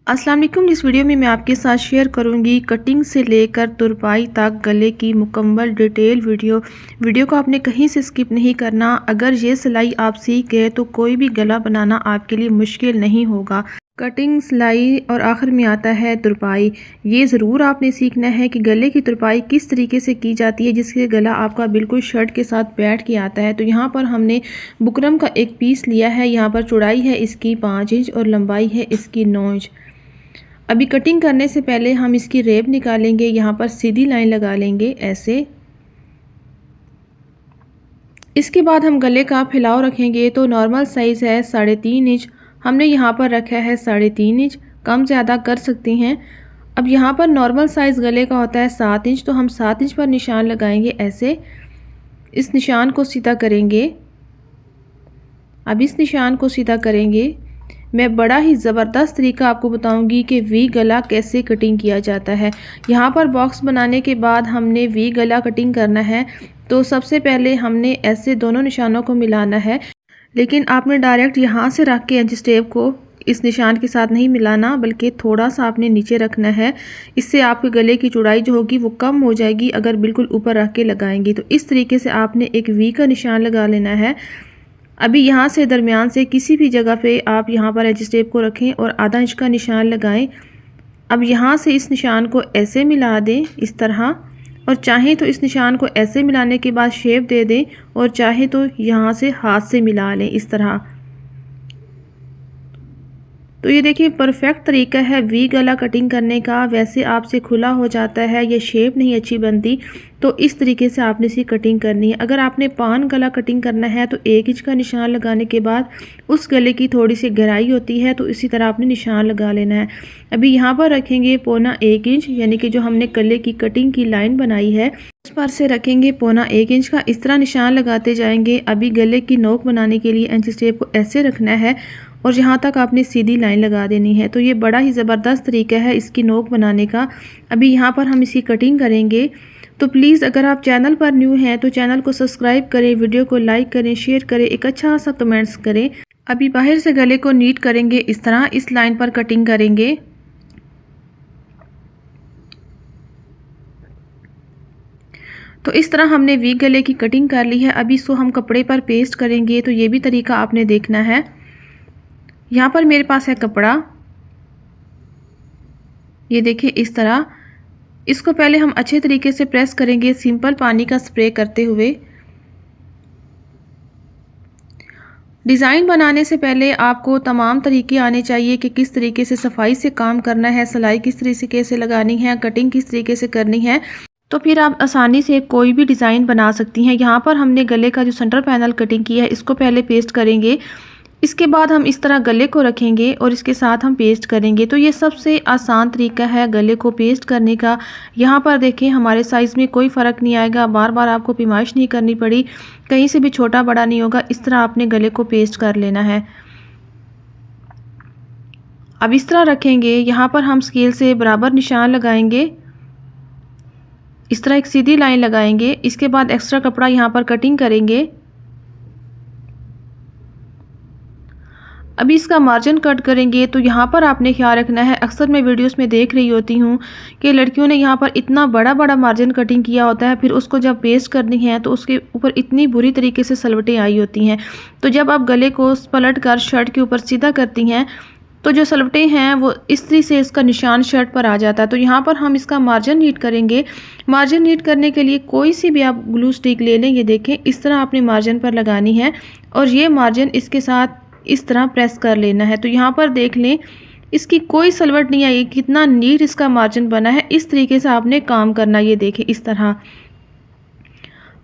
अस्सलाम वालेकुम। इस वीडियो में मैं आपके साथ शेयर करूंगी कटिंग से लेकर तुरपाई तक गले की मुकम्मल डिटेल वीडियो को आपने कहीं से स्किप नहीं करना। अगर ये सिलाई आप सीख गए तो कोई भी गला बनाना आपके लिए मुश्किल नहीं होगा। कटिंग, सिलाई और आखिर में आता है तुरपाई। ये ज़रूर आपने सीखना है कि गले की तुरपाई किस तरीके से की जाती है जिससे गला आपका बिल्कुल शर्ट के साथ बैठ के आता है। तो यहाँ पर हमने बुकरम का एक पीस लिया है। यहाँ पर चौड़ाई है इसकी 5 इंच और लंबाई है इसकी 9 इंच। अभी कटिंग करने से पहले हम इसकी रेब निकालेंगे। यहाँ पर सीधी लाइन लगा लेंगे ऐसे। इसके बाद हम गले का फैलाव रखेंगे तो नॉर्मल साइज़ है 3.5 इंच, हमने यहाँ पर रखा है 3.5 इंच, कम ज़्यादा कर सकती हैं। अब यहाँ पर नॉर्मल साइज़ गले का होता है 7 इंच, तो हम 7 इंच पर निशान लगाएंगे ऐसे। इस निशान को सीधा करेंगे। अब इस निशान को सीधा करेंगे। मैं बड़ा ही ज़बरदस्त तरीका आपको बताऊंगी कि वी गला कैसे कटिंग किया जाता है। यहाँ पर बॉक्स बनाने के बाद हमने वी गला कटिंग करना है। तो सबसे पहले हमने ऐसे दोनों निशानों को मिलाना है, लेकिन आपने डायरेक्ट यहाँ से रख के एज टेप को इस निशान के साथ नहीं मिलाना, बल्कि थोड़ा सा आपने नीचे रखना है। इससे आपके गले की चौड़ाई जो होगी वो कम हो जाएगी अगर बिल्कुल ऊपर रख के लगाएंगी। तो इस तरीके से आपने एक वी का निशान लगा लेना है। अभी यहाँ से दरमियान से किसी भी जगह पे आप यहाँ पर एज टेप को रखें और आधा इंच का निशान लगाएं। अब यहाँ से इस निशान को ऐसे मिला दें इस तरह, और चाहें तो इस निशान को ऐसे मिलाने के बाद शेप दे दें, और चाहें तो यहाँ से हाथ से मिला लें इस तरह। तो ये देखिए परफेक्ट तरीका है वी गला कटिंग करने का। वैसे आपसे खुला हो जाता है, ये शेप नहीं अच्छी बनती, तो इस तरीके से आपने इसकी कटिंग करनी है। अगर आपने पान गला कटिंग करना है तो 1 इंच का निशान लगाने के बाद उस गले की थोड़ी सी गहराई होती है, तो इसी तरह आपने निशान लगा लेना है। अभी यहाँ पर रखेंगे 1.25 इंच, यानी कि जो हमने गले की कटिंग की लाइन बनाई है उस पर से रखेंगे 1.25 इंच का। इस तरह निशान लगाते जाएंगे। अभी गले की नोक बनाने के लिए एज टेप को ऐसे रखना है और यहाँ तक आपने सीधी लाइन लगा देनी है। तो ये बड़ा ही ज़बरदस्त तरीका है इसकी नोक बनाने का। अभी यहाँ पर हम इसकी कटिंग करेंगे। तो प्लीज़ अगर आप चैनल पर न्यू हैं तो चैनल को सब्सक्राइब करें, वीडियो को लाइक करें, शेयर करें, एक अच्छा सा कमेंट्स करें। अभी बाहर से गले को नीट करेंगे इस तरह, इस लाइन पर कटिंग करेंगे। तो इस तरह हमने वी गले की कटिंग कर ली है। अभी इसको हम कपड़े पर पेस्ट करेंगे। तो ये भी तरीका आपने देखना है। यहाँ पर मेरे पास है कपड़ा, ये देखिए इस तरह। इसको पहले हम अच्छे तरीके से प्रेस करेंगे सिंपल पानी का स्प्रे करते हुए। डिज़ाइन बनाने से पहले आपको तमाम तरीके आने चाहिए कि किस तरीके से सफाई से काम करना है, सिलाई किस तरीके से लगानी है, कटिंग किस तरीके से करनी है, तो फिर आप आसानी से कोई भी डिज़ाइन बना सकती हैं। यहाँ पर हमने गले का जो सेंटर पैनल कटिंग किया है इसको पहले पेस्ट करेंगे। इसके बाद हम इस तरह गले को रखेंगे और इसके साथ हम पेस्ट करेंगे। तो ये सबसे आसान तरीका है गले को पेस्ट करने का। यहाँ पर देखें हमारे साइज़ में कोई फ़र्क नहीं आएगा, बार बार आपको पैमाइश नहीं करनी पड़ी, कहीं से भी छोटा बड़ा नहीं होगा। इस तरह आपने गले को पेस्ट कर लेना है। अब इस तरह रखेंगे। यहाँ पर हम स्केल से बराबर निशान लगाएंगे, इस तरह एक सीधी लाइन लगाएंगे। इसके बाद एक्स्ट्रा कपड़ा यहाँ पर कटिंग करेंगे। अभी इसका मार्जिन कट करेंगे। तो यहाँ पर आपने ख्याल रखना है, अक्सर मैं वीडियोस में देख रही होती हूँ कि लड़कियों ने यहाँ पर इतना बड़ा बड़ा मार्जिन कटिंग किया होता है, फिर उसको जब पेस्ट करनी है तो उसके ऊपर इतनी बुरी तरीके से सलवटें आई होती हैं। तो जब आप गले को पलट कर शर्ट के ऊपर सीधा करती हैं तो जो सलवटें हैं वो इस तरह से इसका निशान शर्ट पर आ जाता है। तो यहाँ पर हम इसका मार्जिन नीट करेंगे। मार्जिन नीट करने के लिए कोई सी भी आप ग्लू स्टिक ले लें, ये देखें इस तरह आपने मार्जिन पर लगानी है और ये मार्जिन इसके साथ इस तरह प्रेस कर लेना है। तो यहाँ पर देख लें इसकी कोई सलवट नहीं आई, कितना नीट इसका मार्जिन बना है। इस तरीके से आपने काम करना, ये देखें इस तरह।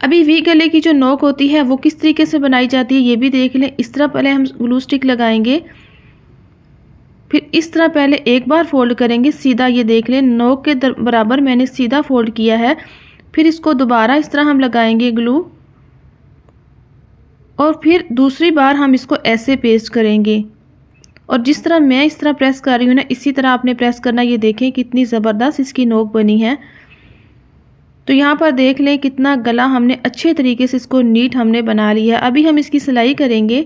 अभी वी गले की जो नोक होती है वो किस तरीके से बनाई जाती है ये भी देख लें। इस तरह पहले हम ग्लू स्टिक लगाएंगे, फिर इस तरह पहले एक बार फोल्ड करेंगे सीधा, ये देख लें नोक के बराबर मैंने सीधा फोल्ड किया है। फिर इसको दोबारा इस तरह हम लगाएंगे ग्लू, और फिर दूसरी बार हम इसको ऐसे पेस्ट करेंगे। और जिस तरह मैं इस तरह प्रेस कर रही हूँ ना, इसी तरह आपने प्रेस करना। ये देखें कितनी ज़बरदस्त इसकी नोक बनी है। तो यहाँ पर देख लें कितना गला हमने अच्छे तरीके से इसको नीट हमने बना लिया है। अभी हम इसकी सिलाई करेंगे।